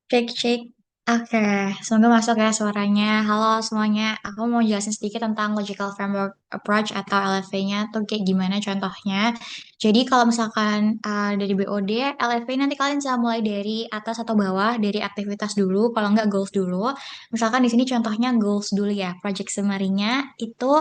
Cek, cek. Oke, semoga masuk ya suaranya. Halo semuanya, aku mau jelasin sedikit tentang Logical Framework Approach atau LFA-nya tuh kayak gimana contohnya. Jadi kalau misalkan dari BOD, LFA nanti kalian bisa mulai dari atas atau bawah, dari aktivitas dulu, kalau nggak goals dulu. Misalkan di sini contohnya goals dulu ya, project summary-nya itu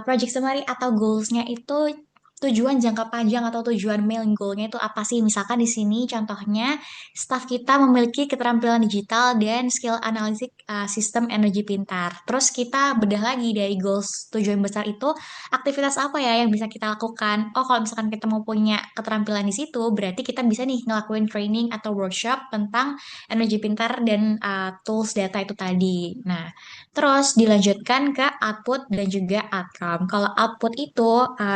project summary atau goals-nya itu tujuan jangka panjang atau tujuan main goal-nya itu apa sih? Misalkan di sini contohnya staff kita memiliki keterampilan digital dan skill analitik sistem energi pintar. Terus kita bedah lagi dari goals tujuan besar itu aktivitas apa ya yang bisa kita lakukan? Oh, kalau misalkan kita mau punya keterampilan di situ, berarti kita bisa nih ngelakuin training atau workshop tentang energi pintar dan tools data itu tadi. Nah, terus dilanjutkan ke output dan juga outcome. Kalau output itu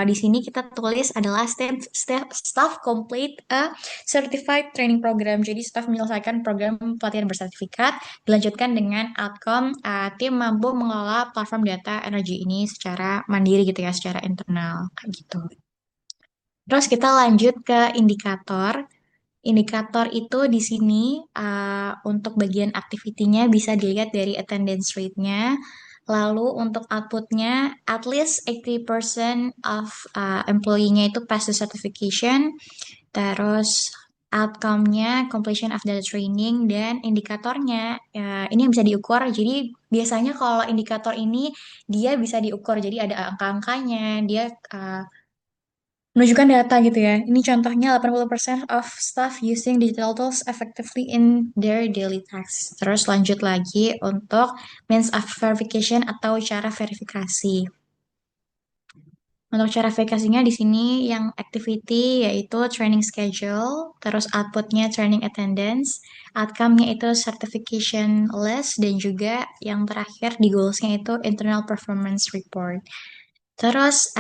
di sini kita tulis adalah staff complete a certified training program. Jadi staff menyelesaikan program pelatihan bersertifikat. Dilanjutkan dengan outcome tim mampu mengelola platform data energi ini secara mandiri gitu ya, secara internal kayak gitu. Terus kita lanjut ke indikator. Indikator itu di sini untuk bagian activity-nya bisa dilihat dari attendance rate-nya. Lalu untuk output-nya, at least 80% of employee-nya itu pass the certification. Terus outcome-nya completion of the training dan indikatornya ini yang bisa diukur. Jadi biasanya kalau indikator ini dia bisa diukur. Jadi ada angka-angkanya, dia uh, menunjukkan data gitu ya. Ini contohnya 80% of staff using digital tools effectively in their daily tasks. Terus lanjut lagi untuk means of verification atau cara verifikasi. Untuk cara verifikasinya di sini yang activity yaitu training schedule, terus outputnya training attendance, outcome-nya itu certification list, dan juga yang terakhir di goals-nya itu internal performance report. Terus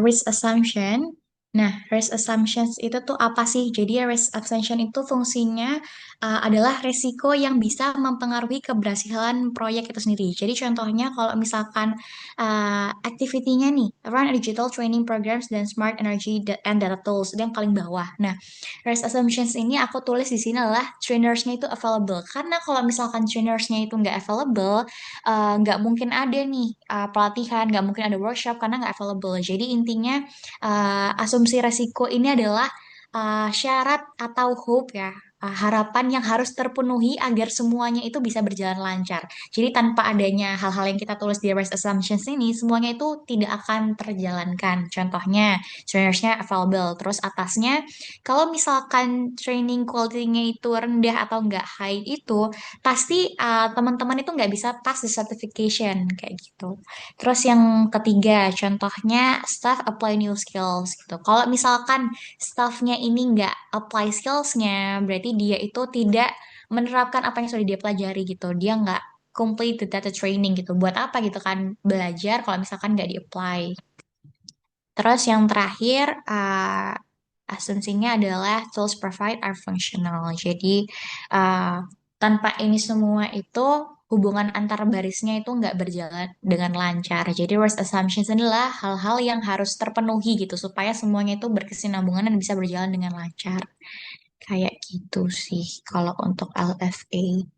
risk assumption. Nah, risk assumptions itu tuh apa sih? Jadi risk assumption itu fungsinya adalah risiko yang bisa mempengaruhi keberhasilan proyek itu sendiri. Jadi contohnya kalau misalkan activity-nya nih, run a digital training programs dan smart energy and data tools, itu yang paling bawah. Nah, risk assumptions ini aku tulis di sini adalah trainersnya itu available. Karena kalau misalkan trainersnya itu nggak available, nggak mungkin ada nih pelatihan, nggak mungkin ada workshop karena nggak available. Jadi intinya asumsi resiko ini adalah syarat atau hope ya, harapan yang harus terpenuhi agar semuanya itu bisa berjalan lancar. Jadi tanpa adanya hal-hal yang kita tulis di risk assumptions ini, semuanya itu tidak akan terjalankan. Contohnya, trainersnya available, terus atasnya, kalau misalkan training quality-nya itu rendah atau nggak high itu, pasti teman-teman itu nggak bisa pass the certification kayak gitu. Terus yang ketiga, contohnya staff apply new skills gitu. Kalau misalkan staffnya ini nggak apply skillsnya, berarti dia itu tidak menerapkan apa yang sudah dia pelajari gitu. Dia nggak complete the data training gitu. Buat apa gitu kan belajar kalau misalkan nggak di-apply. Terus yang terakhir, asumsinya adalah tools provide are functional. Jadi, tanpa ini semua itu, hubungan antar barisnya itu nggak berjalan dengan lancar. Jadi, worst assumptions adalah hal-hal yang harus terpenuhi gitu, supaya semuanya itu berkesinambungan dan bisa berjalan dengan lancar. Kayak gitu sih, kalau untuk LFA.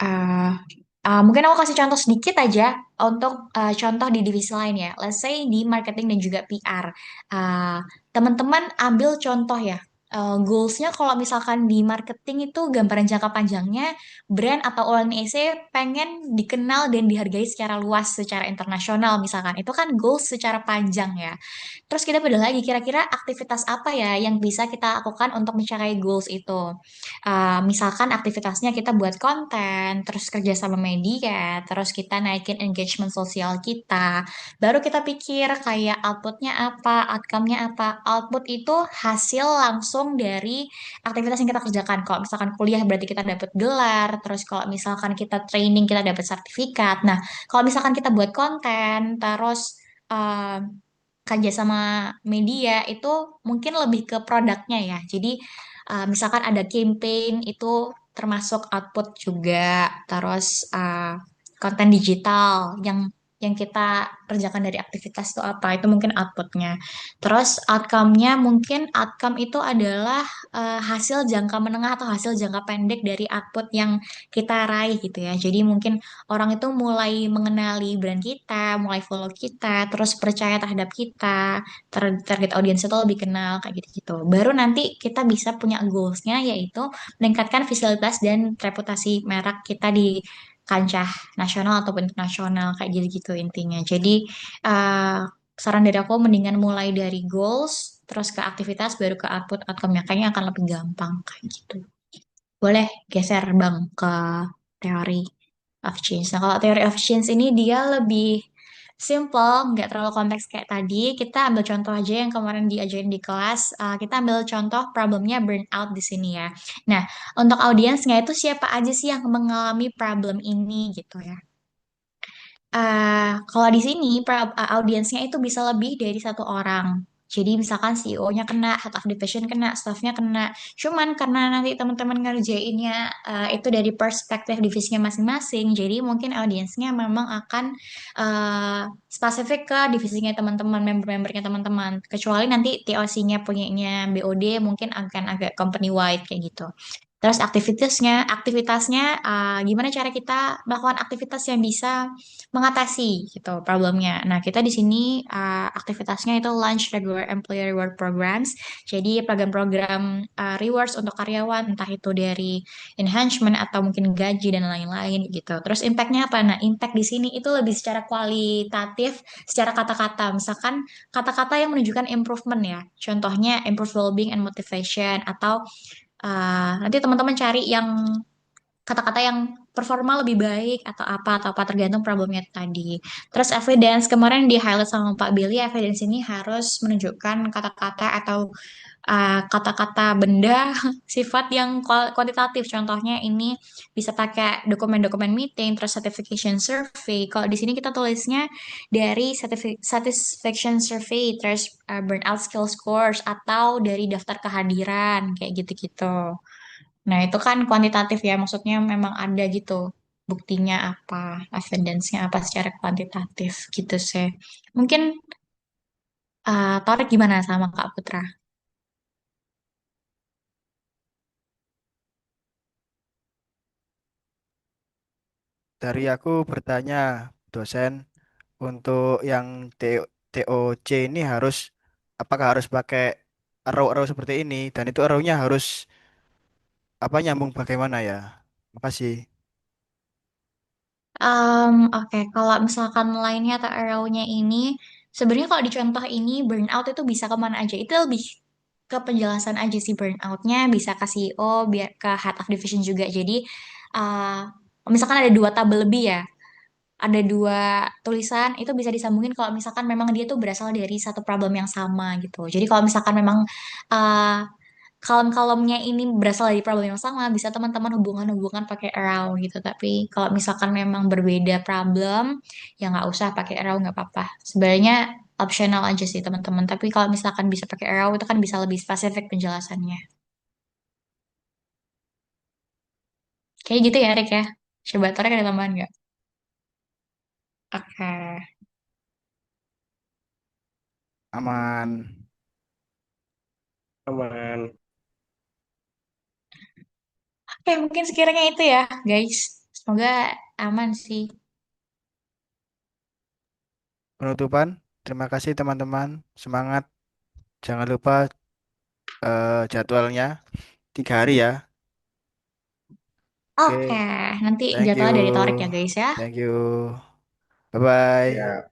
Uh, Mungkin aku kasih contoh sedikit aja untuk contoh di divisi lain ya. Let's say di marketing dan juga PR. Uh, Teman-teman ambil contoh ya. Goalsnya kalau misalkan di marketing itu gambaran jangka panjangnya brand atau ONEC pengen dikenal dan dihargai secara luas secara internasional misalkan itu kan goals secara panjang ya. Terus kita beda lagi kira-kira aktivitas apa ya yang bisa kita lakukan untuk mencapai goals itu. Misalkan aktivitasnya kita buat konten, terus kerja sama media, terus kita naikin engagement sosial kita. Baru kita pikir kayak outputnya apa, outcome-nya apa. Output itu hasil langsung dari aktivitas yang kita kerjakan. Kalau misalkan kuliah berarti kita dapat gelar, terus kalau misalkan kita training kita dapat sertifikat. Nah, kalau misalkan kita buat konten, terus eh, kerja sama media itu mungkin lebih ke produknya ya. Jadi misalkan ada campaign itu termasuk output juga, terus konten digital yang yang kita kerjakan dari aktivitas itu apa, itu mungkin outputnya. Terus outcome-nya mungkin outcome itu adalah hasil jangka menengah atau hasil jangka pendek dari output yang kita raih gitu ya. Jadi mungkin orang itu mulai mengenali brand kita, mulai follow kita, terus percaya terhadap kita, target audiens itu lebih kenal kayak gitu-gitu. Baru nanti kita bisa punya goals-nya yaitu meningkatkan visibilitas dan reputasi merek kita di kancah nasional ataupun internasional kayak gitu-gitu intinya. Jadi eh, saran dari aku mendingan mulai dari goals, terus ke aktivitas, baru ke output outcome-nya. Kayaknya akan lebih gampang kayak gitu. Boleh geser Bang ke teori of change. Nah, kalau teori of change ini dia lebih simple, nggak terlalu kompleks kayak tadi. Kita ambil contoh aja yang kemarin diajarin di kelas. Kita ambil contoh problemnya burnout di sini ya. Nah, untuk audiensnya itu siapa aja sih yang mengalami problem ini gitu ya. Kalau di sini audiensnya itu bisa lebih dari satu orang. Jadi misalkan CEO-nya kena, head of division kena, staff-nya kena. Cuman karena nanti teman-teman ngerjainnya itu dari perspektif divisinya masing-masing, jadi mungkin audiensnya memang akan spesifik ke divisinya teman-teman, member-membernya teman-teman. Kecuali nanti TOC-nya punyanya BOD mungkin akan agak company-wide kayak gitu. Terus aktivitasnya gimana cara kita melakukan aktivitas yang bisa mengatasi gitu problemnya. Nah, kita di sini aktivitasnya itu launch regular employee reward programs. Jadi program-program rewards untuk karyawan, entah itu dari enhancement atau mungkin gaji dan lain-lain gitu. Terus impactnya apa? Nah, impact di sini itu lebih secara kualitatif, secara kata-kata. Misalkan kata-kata yang menunjukkan improvement ya. Contohnya improve well-being and motivation atau nanti teman-teman cari yang kata-kata yang performa lebih baik atau apa tergantung problemnya tadi. Terus evidence kemarin di highlight sama Pak Billy, evidence ini harus menunjukkan kata-kata atau kata-kata benda sifat yang kuantitatif. Contohnya ini bisa pakai dokumen-dokumen meeting, terus certification survey. Kalau di sini kita tulisnya dari satisfaction survey, terus burnout skill scores atau dari daftar kehadiran kayak gitu-gitu. Nah, itu kan kuantitatif ya, maksudnya memang ada gitu buktinya apa, evidence-nya apa secara kuantitatif gitu sih. Mungkin Torik gimana sama Kak Putra? Dari aku bertanya, dosen, untuk yang TOC ini apakah harus pakai arrow-arrow seperti ini? Dan itu arrow-nya harus apa nyambung bagaimana ya? Makasih. Oke, kalau misalkan lainnya atau arrow-nya ini, sebenarnya kalau di contoh ini burnout itu bisa kemana aja. Itu lebih ke penjelasan aja sih burnout-nya, bisa ke CEO, biar ke head of division juga. Jadi, uh, misalkan ada dua tabel lebih ya, ada dua tulisan itu bisa disambungin kalau misalkan memang dia tuh berasal dari satu problem yang sama gitu. Jadi kalau misalkan memang uh, kolom-kolomnya ini berasal dari problem yang sama, bisa teman-teman hubungan-hubungan pakai arrow gitu. Tapi kalau misalkan memang berbeda problem, ya nggak usah pakai arrow, nggak apa-apa. Sebenarnya optional aja sih teman-teman. Tapi kalau misalkan bisa pakai arrow itu kan bisa lebih spesifik penjelasannya. Kayak gitu ya, Rick ya. Coba Torek ada tambahan nggak? Oke. Aman. Aman. Oke, mungkin sekiranya itu ya, guys. Semoga aman sih. Penutupan. Terima kasih teman-teman. Semangat. Jangan lupa jadwalnya 3 hari ya. Oke, Oke. nanti Thank jadwalnya dari Torek ya, you. guys ya. Thank you. Bye-bye. Ya.